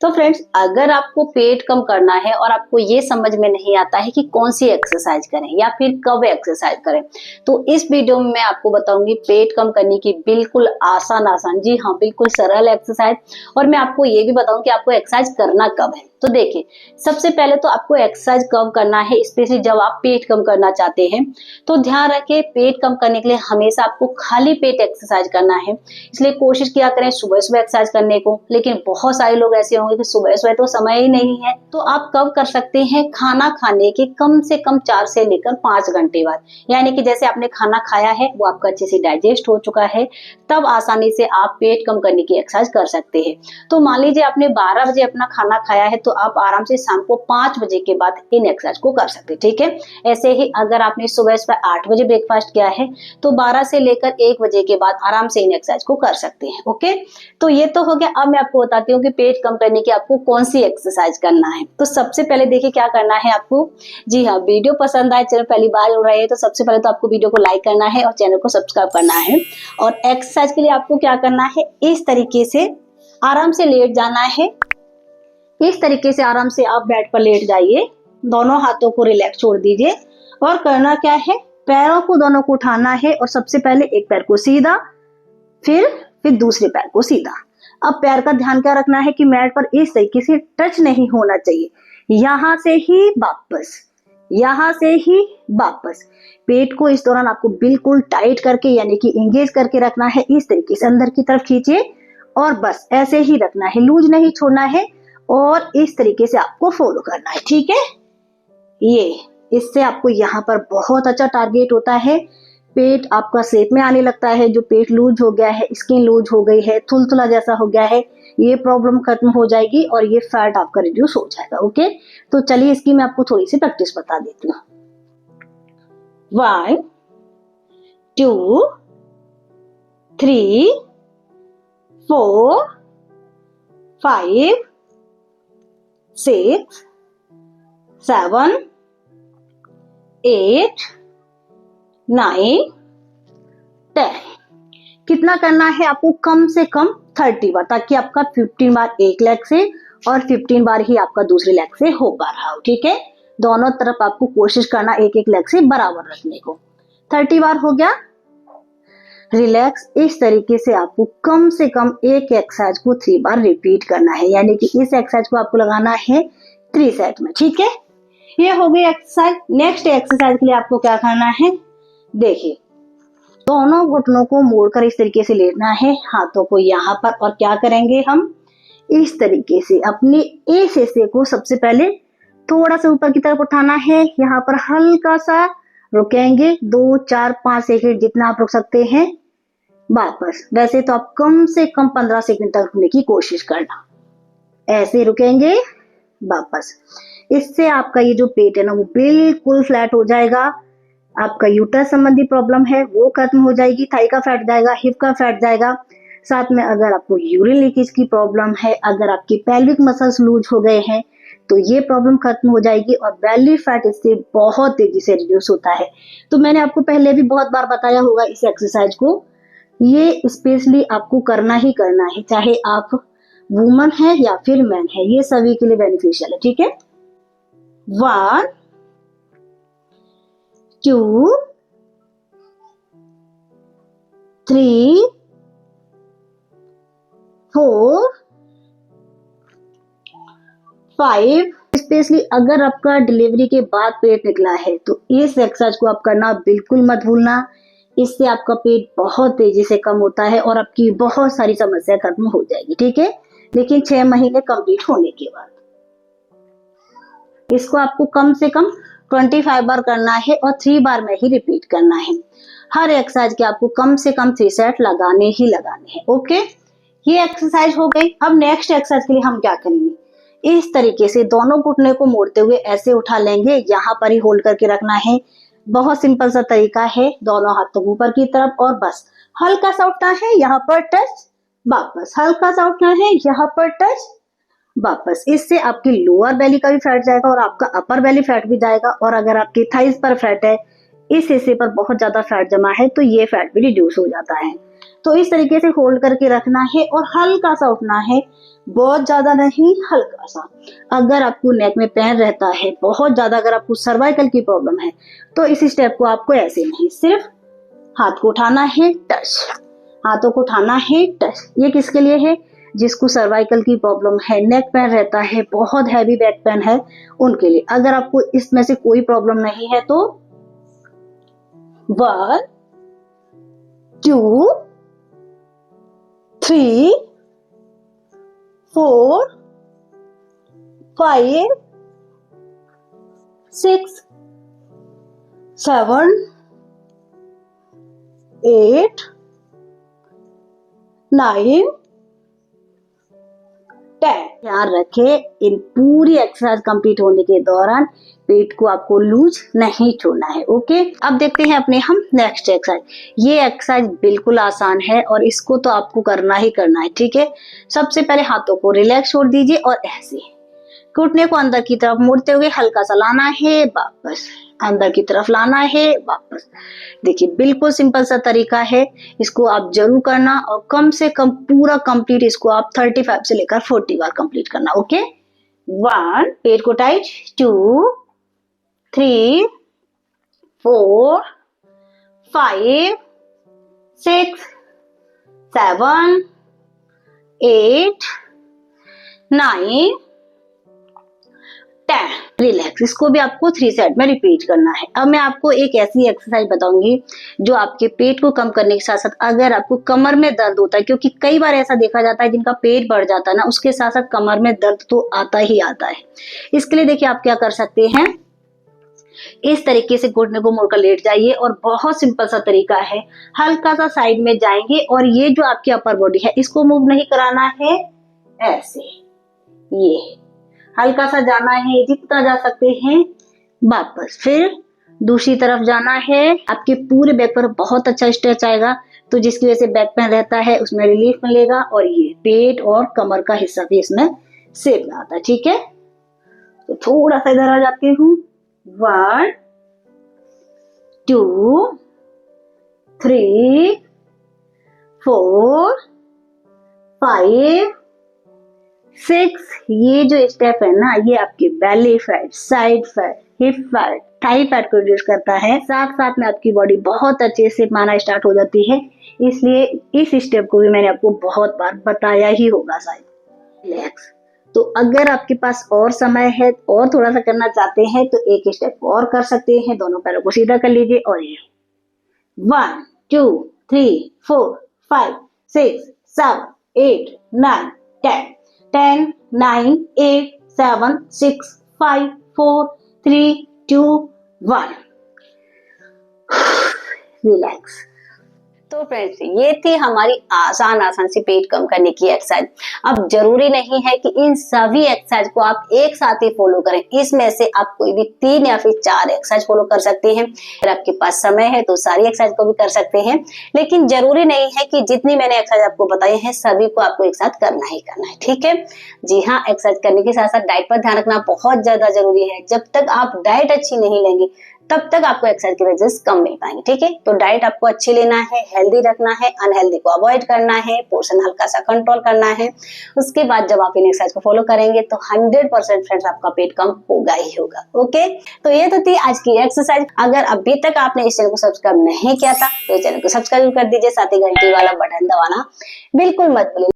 तो फ्रेंड्स, अगर आपको पेट कम करना है और आपको ये समझ में नहीं आता है कि कौन सी एक्सरसाइज करें या फिर कब एक्सरसाइज करें, तो इस वीडियो में मैं आपको बताऊंगी पेट कम करने की बिल्कुल आसान, जी हाँ, बिल्कुल सरल एक्सरसाइज। और मैं आपको ये भी बताऊं कि आपको एक्सरसाइज करना कब है। तो देखिए, सबसे पहले तो आपको एक्सरसाइज कब करना है, स्पेशली जब आप पेट कम करना चाहते हैं। तो ध्यान रखें, पेट कम करने के लिए हमेशा आपको खाली पेट एक्सरसाइज करना है। इसलिए कोशिश किया करें सुबह सुबह एक्सरसाइज करने को। लेकिन बहुत सारे लोग ऐसे होंगे कि सुबह सुबह तो समय ही नहीं है, तो आप कब कर सकते हैं? खाना खाने के कम से कम 4 से लेकर 5 घंटे बाद, यानी कि जैसे आपने खाना खाया है, वो आपका अच्छे से डाइजेस्ट हो चुका है, तब आसानी से आप पेट कम करने की एक्सरसाइज कर सकते हैं। तो मान लीजिए आपने 12 बजे अपना खाना खाया है, तो आप आराम से शाम को 5 बजे के बाद इन एक्सरसाइज को कर सकते हैं, ठीक है। ऐसे ही अगर आपने सुबह सुबह 8 बजे ब्रेकफास्ट किया है, तो 12 से लेकर 1 बजे के बाद आराम से इन एक्सरसाइज को कर सकते हैं। ओके, तो ये तो हो गया। अब मैं आपको बताती हूँ कि पेट कम करने की आपको कौन सी एक्सरसाइज करना है। तो सबसे पहले देखिए क्या करना है आपको। जी हाँ, वीडियो पसंद आए, चैनल पहली बार जुड़ रहे हैं, तो सबसे पहले तो आपको वीडियो को लाइक करना है और चैनल को सब्सक्राइब करना है। और एक्सरसाइज के लिए आपको क्या करना है, इस तरीके से आराम से लेट जाना है। इस तरीके से आराम से आप बेड पर लेट जाइए, दोनों हाथों को रिलैक्स छोड़ दीजिए। और करना क्या है, पैरों को दोनों को उठाना है और सबसे पहले एक पैर को सीधा, फिर दूसरे पैर को सीधा। अब पैर का ध्यान क्या रखना है कि मैट पर इस तरीके से टच नहीं होना चाहिए। यहां से ही वापस, यहां से ही वापस। पेट को इस दौरान आपको बिल्कुल टाइट करके यानी कि एंगेज करके रखना है। इस तरीके से अंदर की तरफ खींचिए और बस ऐसे ही रखना है, लूज नहीं छोड़ना है। और इस तरीके से आपको फॉलो करना है, ठीक है। ये इससे आपको यहाँ पर बहुत अच्छा टारगेट होता है। पेट आपका शेप में आने लगता है। जो पेट लूज हो गया है, स्किन लूज हो गई है, थुलथुला जैसा हो गया है, ये प्रॉब्लम खत्म हो जाएगी और ये फैट आपका रिड्यूस हो जाएगा। ओके, तो चलिए इसकी मैं आपको थोड़ी सी प्रैक्टिस बता देती हूँ। 1 2 3 4 5 6 7 8 9 10। कितना करना है आपको? कम से कम 30 बार, ताकि आपका 15 बार एक लेग से और 15 बार ही आपका दूसरे लेग से हो पा रहा हो, ठीक है। दोनों तरफ आपको कोशिश करना एक एक लेग से बराबर रखने को। 30 बार हो गया, रिलैक्स। इस तरीके से आपको कम से कम एक एक्सरसाइज को 3 बार रिपीट करना है, यानी कि इस एक्सरसाइज को आपको लगाना है 3 सेट में, ठीक है। ये हो गई एक्सरसाइज। नेक्स्ट एक्सरसाइज के लिए आपको क्या करना है, देखिए, दोनों घुटनों को मोड़कर इस तरीके से लेटना है, हाथों को यहाँ पर। और क्या करेंगे हम, इस तरीके से अपने इस हिस्से को सबसे पहले थोड़ा सा ऊपर की तरफ उठाना है। यहाँ पर हल्का सा रुकेंगे, 2 4 5 सेकंड जितना आप रुक सकते हैं। वापस, वैसे तो आप कम से कम 15 सेकंड तक रुकने की कोशिश करना। ऐसे रुकेंगे, वापस। इससे आपका ये जो पेट है ना, वो बिल्कुल फ्लैट हो जाएगा। आपका यूट्रस संबंधी प्रॉब्लम है वो खत्म हो जाएगी, थाई का फैट जाएगा, हिप का फैट जाएगा। साथ में अगर आपको यूरिन लीकेज की प्रॉब्लम है, अगर आपकी पेल्विक मसल्स लूज हो गए हैं, तो ये प्रॉब्लम खत्म हो जाएगी। और बेली फैट इससे बहुत तेजी से रिड्यूस होता है। तो मैंने आपको पहले भी बहुत बार बताया होगा इस एक्सरसाइज को। ये स्पेशली आपको करना ही करना है, चाहे आप वुमन है या फिर मैन है, ये सभी के लिए बेनिफिशियल है, ठीक है। 1 2 3 4 5। स्पेशली अगर आपका डिलीवरी के बाद पेट निकला है, तो इस एक्सरसाइज को आप करना बिल्कुल मत भूलना। इससे आपका पेट बहुत तेजी से कम होता है और आपकी बहुत सारी समस्या खत्म हो जाएगी, ठीक है। लेकिन 6 महीने कंप्लीट होने के बाद इसको आपको कम से कम 25 बार करना है और 3 बार में ही रिपीट करना है। हर एक्सरसाइज के आपको कम से कम 3 सेट लगाने ही लगाने हैं। ओके, ये एक्सरसाइज हो गई। अब नेक्स्ट एक्सरसाइज के लिए हम क्या करेंगे, इस तरीके से दोनों घुटने को मोड़ते हुए ऐसे उठा लेंगे, यहाँ पर ही होल्ड करके रखना है। बहुत सिंपल सा तरीका है, दोनों हाथों को ऊपर की तरफ और बस हल्का सा उठना है, यहाँ पर टच, वापस हल्का सा उठना है, यहाँ पर टच, वापस। इससे आपकी लोअर बेली का भी फैट जाएगा और आपका अपर बेली फैट भी जाएगा। और अगर आपकी थाइज पर फैट है, इस हिस्से पर बहुत ज्यादा फैट जमा है, तो ये फैट भी रिड्यूस हो जाता है। तो इस तरीके से होल्ड करके रखना है और हल्का सा उठना है, बहुत ज्यादा नहीं, हल्का सा। अगर आपको नेक में पेन रहता है बहुत ज्यादा, अगर आपको सर्वाइकल की प्रॉब्लम है, तो इस स्टेप को आपको ऐसे नहीं, सिर्फ हाथ को उठाना है, टच, हाथों को उठाना है, टच। ये किसके लिए है? जिसको सर्वाइकल की प्रॉब्लम है, नेक पेन रहता है, बहुत हैवी बैक पेन है, उनके लिए। अगर आपको इसमें से कोई प्रॉब्लम नहीं है तो 1 2 3 4 5 6 7 8 9 10। ध्यान रखें, इन पूरी एक्सरसाइज कंप्लीट होने के दौरान पेट को आपको लूज नहीं छोड़ना है। ओके, अब देखते हैं अपने हम नेक्स्ट एक्सरसाइज। ये एक्सरसाइज बिल्कुल आसान है और इसको तो आपको करना ही करना है, ठीक है। सबसे पहले हाथों को रिलैक्स छोड़ दीजिए और ऐसे घुटने को अंदर की तरफ मोड़ते हुए हल्का सा लाना है, वापस अंदर की तरफ लाना है, वापस। देखिए बिल्कुल सिंपल सा तरीका है, इसको आप जरूर करना और कम से कम पूरा कंप्लीट इसको आप 35 से लेकर 40 बार कंप्लीट करना। ओके, 1, पेट को टाइट, 2 3 4 5 6 7 8 9 10। रिलैक्स, इसको भी आपको 3 सेट में रिपीट करना है। अब मैं आपको एक ऐसी एक्सरसाइज बताऊंगी जो आपके पेट को कम करने के साथ साथ, अगर आपको कमर में दर्द होता है, क्योंकि कई बार ऐसा देखा जाता है जिनका पेट बढ़ जाता है ना, उसके साथ साथ कमर में दर्द तो आता ही आता है। इसके लिए देखिए आप क्या कर सकते हैं, इस तरीके से घुटने को मोड़कर लेट जाइए और बहुत सिंपल सा तरीका है, हल्का सा साइड में जाएंगे और ये जो आपकी अपर बॉडी है इसको मूव नहीं कराना है, ऐसे ये हल्का सा जाना है, जितना जा सकते हैं, वापस फिर दूसरी तरफ जाना है। आपके पूरे बैक पर बहुत अच्छा स्ट्रेच आएगा, तो जिसकी वजह से बैक पेन रहता है उसमें रिलीफ मिलेगा और ये पेट और कमर का हिस्सा भी इसमें सेफ में आता है, ठीक है। तो थोड़ा सा इधर आ जाती हूँ, 1 2 3 4 5 6। ये जो स्टेप है ना, ये आपके belly fat, side fat, hip fat, Thai fat को रिड्यूस करता है, साथ साथ में आपकी बॉडी बहुत अच्छे से माना स्टार्ट हो जाती है। इसलिए इस स्टेप को भी मैंने आपको बहुत बार बताया ही होगा शायद। रिलैक्स, तो अगर आपके पास और समय है और थोड़ा सा करना चाहते हैं तो एक स्टेप और कर सकते हैं, दोनों पैरों को सीधा कर लीजिए और ये 1 2 3 4 5 6 7 8 9 10 10 9 8 7 6 5 4 3 2 1। रिलैक्स। तो फ्रेंड्स, ये थी हमारी आसान सी पेट कम करने की एक्सरसाइज। अब जरूरी नहीं है कि इन सभी एक्सरसाइज को आप एक साथ ही फॉलो करें, इसमें से आप कोई भी 3 या फिर 4 एक्सरसाइज फॉलो कर सकते हैं। अगर आपके पास समय है तो सारी एक्सरसाइज को भी कर सकते हैं, लेकिन जरूरी नहीं है कि जितनी मैंने एक्सरसाइज आपको बताई है सभी को आपको एक साथ करना ही करना है, ठीक है। जी हाँ, एक्सरसाइज करने के साथ साथ डाइट पर ध्यान रखना बहुत ज्यादा जरूरी है। जब तक आप डाइट अच्छी नहीं लेंगे तब तक आपको एक्सरसाइज के रिजल्ट्स कम मिल पाएंगे, ठीक है। तो डाइट आपको अच्छी लेना है, हेल्दी रखना है, अनहेल्दी को अवॉइड करना है, पोर्शन हल्का सा कंट्रोल करना है। उसके बाद जब आप इन एक्सरसाइज को फॉलो करेंगे तो 100% फ्रेंड्स आपका पेट कम होगा ही होगा। ओके, तो ये तो थी आज की एक्सरसाइज। अगर अभी तक आपने इस चैनल को सब्सक्राइब नहीं किया था तो चैनल को सब्सक्राइब कर दीजिए, साथ ही घंटी वाला बटन दबाना बिल्कुल मत भूलिए।